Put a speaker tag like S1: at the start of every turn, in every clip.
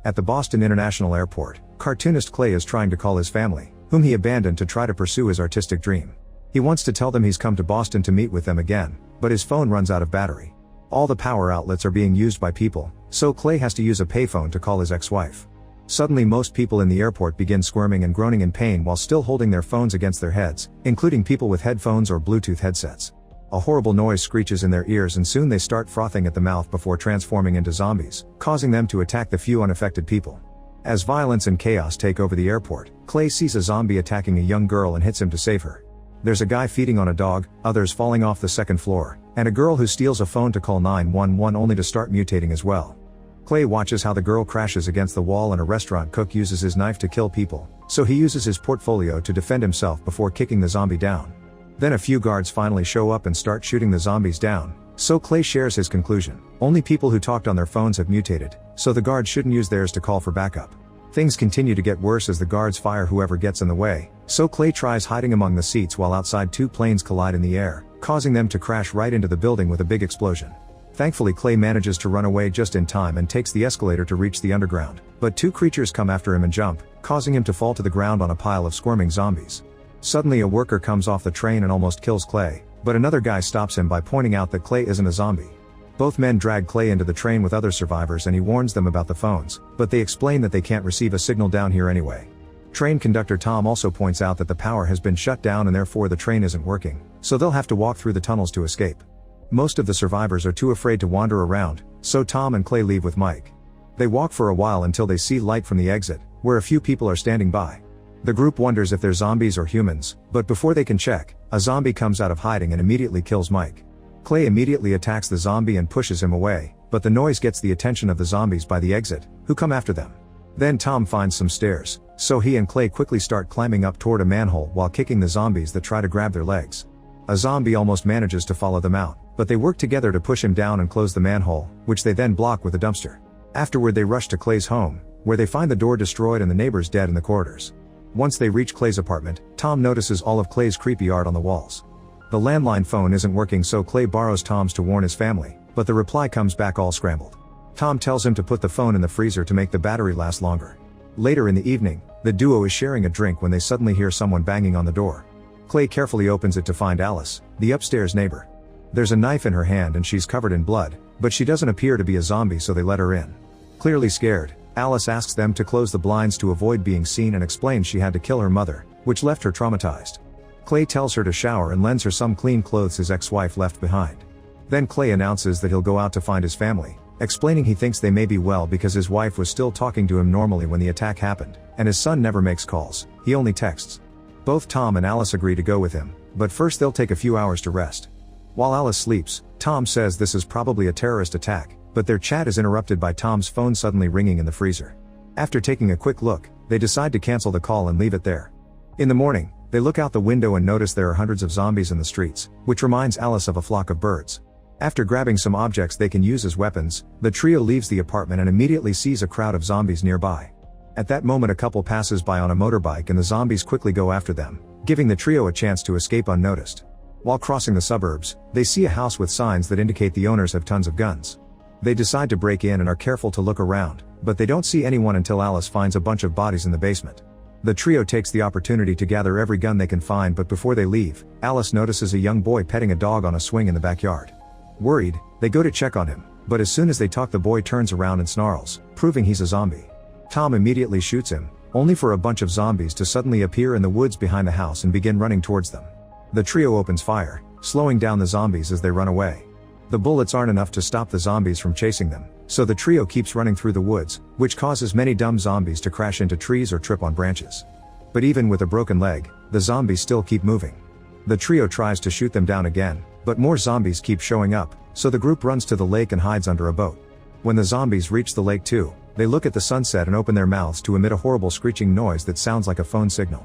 S1: At the Boston International Airport, cartoonist Clay is trying to call his family, whom he abandoned to try to pursue his artistic dream. He wants to tell them he's come to Boston to meet with them again, but his phone runs out of battery. All the power outlets are being used by people, so Clay has to use a payphone to call his ex-wife. Suddenly most people in the airport begin squirming and groaning in pain while still holding their phones against their heads, including people with headphones or Bluetooth headsets. A horrible noise screeches in their ears and soon they start frothing at the mouth before transforming into zombies, causing them to attack the few unaffected people. As violence and chaos take over the airport, Clay sees a zombie attacking a young girl and hits him to save her. There's a guy feeding on a dog, others falling off the second floor, and a girl who steals a phone to call 911 only to start mutating as well. Clay watches how the girl crashes against the wall and a restaurant cook uses his knife to kill people, so he uses his portfolio to defend himself before kicking the zombie down. Then a few guards finally show up and start shooting the zombies down, so Clay shares his conclusion. Only people who talked on their phones have mutated, so the guards shouldn't use theirs to call for backup. Things continue to get worse as the guards fire whoever gets in the way, so Clay tries hiding among the seats while outside two planes collide in the air, causing them to crash right into the building with a big explosion. Thankfully Clay manages to run away just in time and takes the escalator to reach the underground, but two creatures come after him and jump, causing him to fall to the ground on a pile of squirming zombies. Suddenly a worker comes off the train and almost kills Clay, but another guy stops him by pointing out that Clay isn't a zombie. Both men drag Clay into the train with other survivors and he warns them about the phones, but they explain that they can't receive a signal down here anyway. Train conductor Tom also points out that the power has been shut down and therefore the train isn't working, so they'll have to walk through the tunnels to escape. Most of the survivors are too afraid to wander around, so Tom and Clay leave with Mike. They walk for a while until they see light from the exit, where a few people are standing by. The group wonders if they're zombies or humans, but before they can check, a zombie comes out of hiding and immediately kills Mike. Clay immediately attacks the zombie and pushes him away, but the noise gets the attention of the zombies by the exit, who come after them. Then Tom finds some stairs, so he and Clay quickly start climbing up toward a manhole while kicking the zombies that try to grab their legs. A zombie almost manages to follow them out, but they work together to push him down and close the manhole, which they then block with a dumpster. Afterward they rush to Clay's home, where they find the door destroyed and the neighbors dead in the corridors. Once they reach Clay's apartment, Tom notices all of Clay's creepy art on the walls. The landline phone isn't working so Clay borrows Tom's to warn his family, but the reply comes back all scrambled. Tom tells him to put the phone in the freezer to make the battery last longer. Later in the evening, the duo is sharing a drink when they suddenly hear someone banging on the door. Clay carefully opens it to find Alice, the upstairs neighbor. There's a knife in her hand and she's covered in blood, but she doesn't appear to be a zombie so they let her in. Clearly scared, Alice asks them to close the blinds to avoid being seen and explains she had to kill her mother, which left her traumatized. Clay tells her to shower and lends her some clean clothes his ex-wife left behind. Then Clay announces that he'll go out to find his family, explaining he thinks they may be well because his wife was still talking to him normally when the attack happened, and his son never makes calls, he only texts. Both Tom and Alice agree to go with him, but first they'll take a few hours to rest. While Alice sleeps, Tom says this is probably a terrorist attack, but their chat is interrupted by Tom's phone suddenly ringing in the freezer. After taking a quick look, they decide to cancel the call and leave it there. In the morning, they look out the window and notice there are hundreds of zombies in the streets, which reminds Alice of a flock of birds. After grabbing some objects they can use as weapons, the trio leaves the apartment and immediately sees a crowd of zombies nearby. At that moment a couple passes by on a motorbike and the zombies quickly go after them, giving the trio a chance to escape unnoticed. While crossing the suburbs, they see a house with signs that indicate the owners have tons of guns. They decide to break in and are careful to look around, but they don't see anyone until Alice finds a bunch of bodies in the basement. The trio takes the opportunity to gather every gun they can find, but before they leave, Alice notices a young boy petting a dog on a swing in the backyard. Worried, they go to check on him, but as soon as they talk the boy turns around and snarls, proving he's a zombie. Tom immediately shoots him, only for a bunch of zombies to suddenly appear in the woods behind the house and begin running towards them. The trio opens fire, slowing down the zombies as they run away. The bullets aren't enough to stop the zombies from chasing them, so the trio keeps running through the woods, which causes many dumb zombies to crash into trees or trip on branches. But even with a broken leg, the zombies still keep moving. The trio tries to shoot them down again, but more zombies keep showing up, so the group runs to the lake and hides under a boat. When the zombies reach the lake too, they look at the sunset and open their mouths to emit a horrible screeching noise that sounds like a phone signal.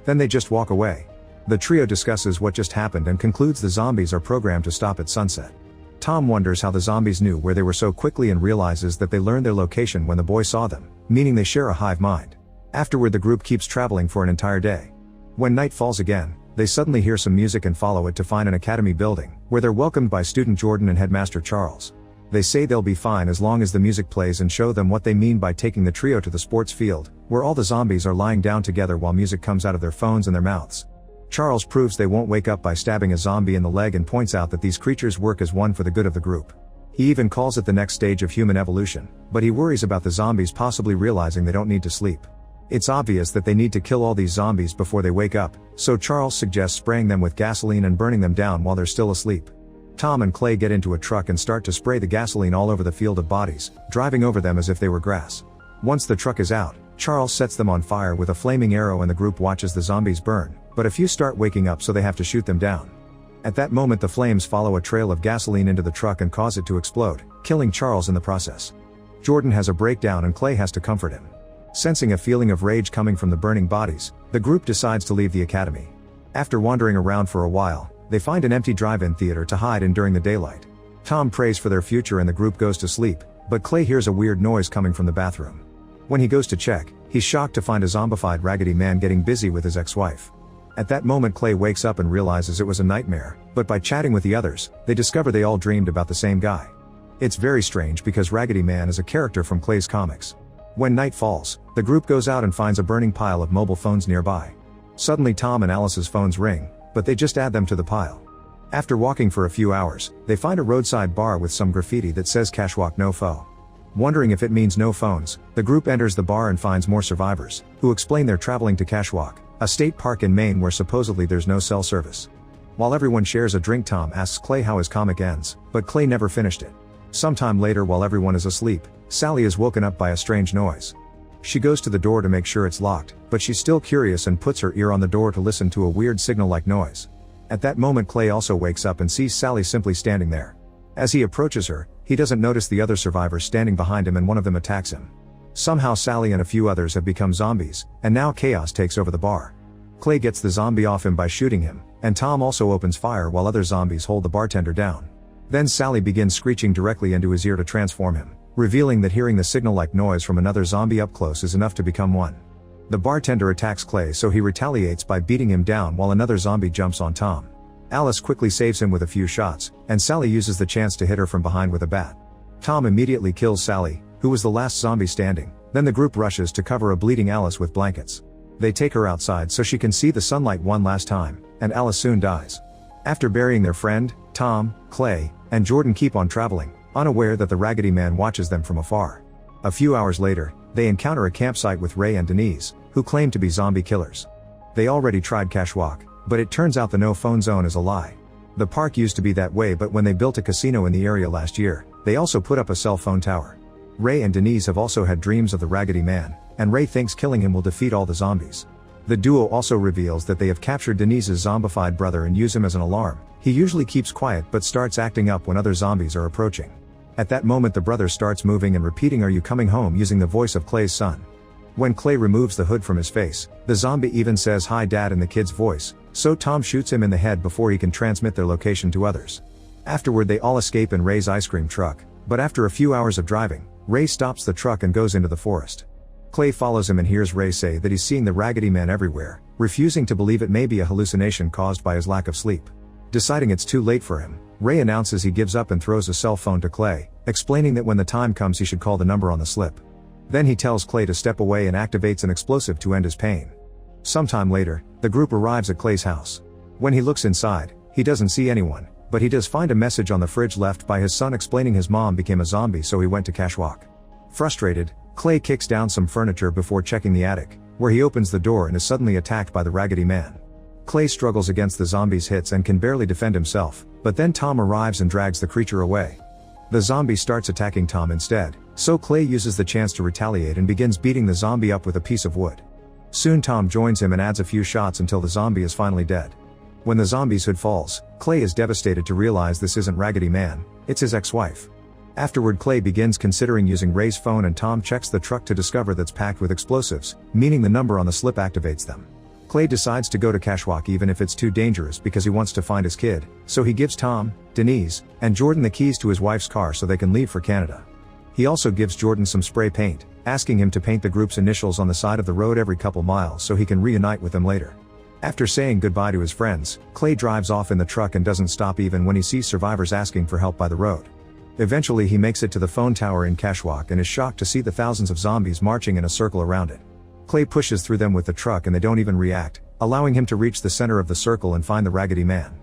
S1: Then they just walk away. The trio discusses what just happened and concludes the zombies are programmed to stop at sunset. Tom wonders how the zombies knew where they were so quickly and realizes that they learned their location when the boy saw them, meaning they share a hive mind. Afterward the group keeps traveling for an entire day. When night falls again, they suddenly hear some music and follow it to find an academy building, where they're welcomed by student Jordan and headmaster Charles. They say they'll be fine as long as the music plays and show them what they mean by taking the trio to the sports field, where all the zombies are lying down together while music comes out of their phones and their mouths. Charles proves they won't wake up by stabbing a zombie in the leg and points out that these creatures work as one for the good of the group. He even calls it the next stage of human evolution, but he worries about the zombies possibly realizing they don't need to sleep. It's obvious that they need to kill all these zombies before they wake up, so Charles suggests spraying them with gasoline and burning them down while they're still asleep. Tom and Clay get into a truck and start to spray the gasoline all over the field of bodies, driving over them as if they were grass. Once the truck is out, Charles sets them on fire with a flaming arrow and the group watches the zombies burn, but a few start waking up so they have to shoot them down. At that moment the flames follow a trail of gasoline into the truck and cause it to explode, killing Charles in the process. Jordan has a breakdown and Clay has to comfort him. Sensing a feeling of rage coming from the burning bodies, the group decides to leave the academy. After wandering around for a while, they find an empty drive-in theater to hide in during the daylight. Tom prays for their future and the group goes to sleep, but Clay hears a weird noise coming from the bathroom. When he goes to check, he's shocked to find a zombified Raggedy Man getting busy with his ex-wife. At that moment Clay wakes up and realizes it was a nightmare, but by chatting with the others, they discover they all dreamed about the same guy. It's very strange because Raggedy Man is a character from Clay's comics. When night falls, the group goes out and finds a burning pile of mobile phones nearby. Suddenly Tom and Alice's phones ring, but they just add them to the pile. After walking for a few hours, they find a roadside bar with some graffiti that says Cashwalk no phone. Wondering if it means no phones, the group enters the bar and finds more survivors, who explain they're traveling to Cashwalk, a state park in Maine where supposedly there's no cell service. While everyone shares a drink, Tom asks Clay how his comic ends, but Clay never finished it. Sometime later while everyone is asleep, Sally is woken up by a strange noise. She goes to the door to make sure it's locked, but she's still curious and puts her ear on the door to listen to a weird signal-like noise. At that moment Clay also wakes up and sees Sally simply standing there. As he approaches her, he doesn't notice the other survivors standing behind him and one of them attacks him. Somehow Sally and a few others have become zombies, and now chaos takes over the bar. Clay gets the zombie off him by shooting him, and Tom also opens fire while other zombies hold the bartender down. Then Sally begins screeching directly into his ear to transform him, revealing that hearing the signal-like noise from another zombie up close is enough to become one. The bartender attacks Clay so he retaliates by beating him down while another zombie jumps on Tom. Alice quickly saves him with a few shots, and Sally uses the chance to hit her from behind with a bat. Tom immediately kills Sally, who was the last zombie standing, then the group rushes to cover a bleeding Alice with blankets. They take her outside so she can see the sunlight one last time, and Alice soon dies. After burying their friend, Tom, Clay, and Jordan keep on traveling, unaware that the Raggedy Man watches them from afar. A few hours later, they encounter a campsite with Ray and Denise, who claim to be zombie killers. They already tried Cashwalk, but it turns out the no-phone zone is a lie. The park used to be that way, but when they built a casino in the area last year, they also put up a cell phone tower. Ray and Denise have also had dreams of the Raggedy Man, and Ray thinks killing him will defeat all the zombies. The duo also reveals that they have captured Denise's zombified brother and use him as an alarm. He usually keeps quiet but starts acting up when other zombies are approaching. At that moment the brother starts moving and repeating "Are you coming home?" using the voice of Clay's son. When Clay removes the hood from his face, the zombie even says "Hi Dad" in the kid's voice, so Tom shoots him in the head before he can transmit their location to others. Afterward they all escape in Ray's ice cream truck, but after a few hours of driving, Ray stops the truck and goes into the forest. Clay follows him and hears Ray say that he's seeing the Raggedy Man everywhere, refusing to believe it may be a hallucination caused by his lack of sleep. Deciding it's too late for him, Ray announces he gives up and throws a cell phone to Clay, explaining that when the time comes he should call the number on the slip. Then he tells Clay to step away and activates an explosive to end his pain. Sometime later, the group arrives at Clay's house. When he looks inside, he doesn't see anyone, but he does find a message on the fridge left by his son explaining his mom became a zombie so he went to Cashwalk. Frustrated, Clay kicks down some furniture before checking the attic, where he opens the door and is suddenly attacked by the Raggedy Man. Clay struggles against the zombie's hits and can barely defend himself, but then Tom arrives and drags the creature away. The zombie starts attacking Tom instead, so Clay uses the chance to retaliate and begins beating the zombie up with a piece of wood. Soon Tom joins him and adds a few shots until the zombie is finally dead. When the zombie's hood falls, Clay is devastated to realize this isn't Raggedy Man, it's his ex-wife. Afterward Clay begins considering using Ray's phone and Tom checks the truck to discover that's packed with explosives, meaning the number on the slip activates them. Clay decides to go to Cashwalk even if it's too dangerous because he wants to find his kid, so he gives Tom, Denise, and Jordan the keys to his wife's car so they can leave for Canada. He also gives Jordan some spray paint, asking him to paint the group's initials on the side of the road every couple miles so he can reunite with them later. After saying goodbye to his friends, Clay drives off in the truck and doesn't stop even when he sees survivors asking for help by the road. Eventually he makes it to the phone tower in Kashwak and is shocked to see the thousands of zombies marching in a circle around it. Clay pushes through them with the truck and they don't even react, allowing him to reach the center of the circle and find the Raggedy Man.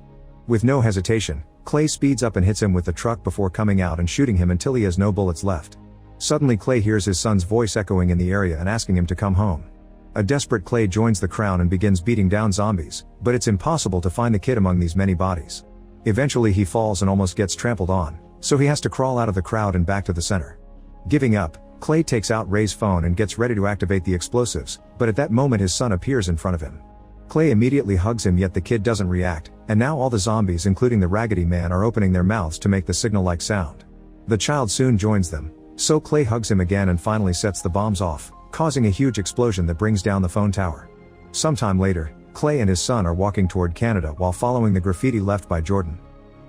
S1: With no hesitation, Clay speeds up and hits him with the truck before coming out and shooting him until he has no bullets left. Suddenly Clay hears his son's voice echoing in the area and asking him to come home. A desperate Clay joins the crowd and begins beating down zombies, but it's impossible to find the kid among these many bodies. Eventually he falls and almost gets trampled on, so he has to crawl out of the crowd and back to the center. Giving up, Clay takes out Ray's phone and gets ready to activate the explosives, but at that moment his son appears in front of him. Clay immediately hugs him, yet the kid doesn't react, and now all the zombies including the Raggedy Man are opening their mouths to make the signal-like sound. The child soon joins them, so Clay hugs him again and finally sets the bombs off, causing a huge explosion that brings down the phone tower. Sometime later, Clay and his son are walking toward Canada while following the graffiti left by Jordan.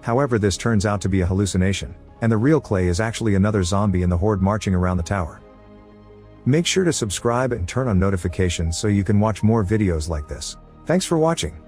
S1: However, this turns out to be a hallucination, and the real Clay is actually another zombie in the horde marching around the tower. Make sure to subscribe and turn on notifications so you can watch more videos like this. Thanks for watching.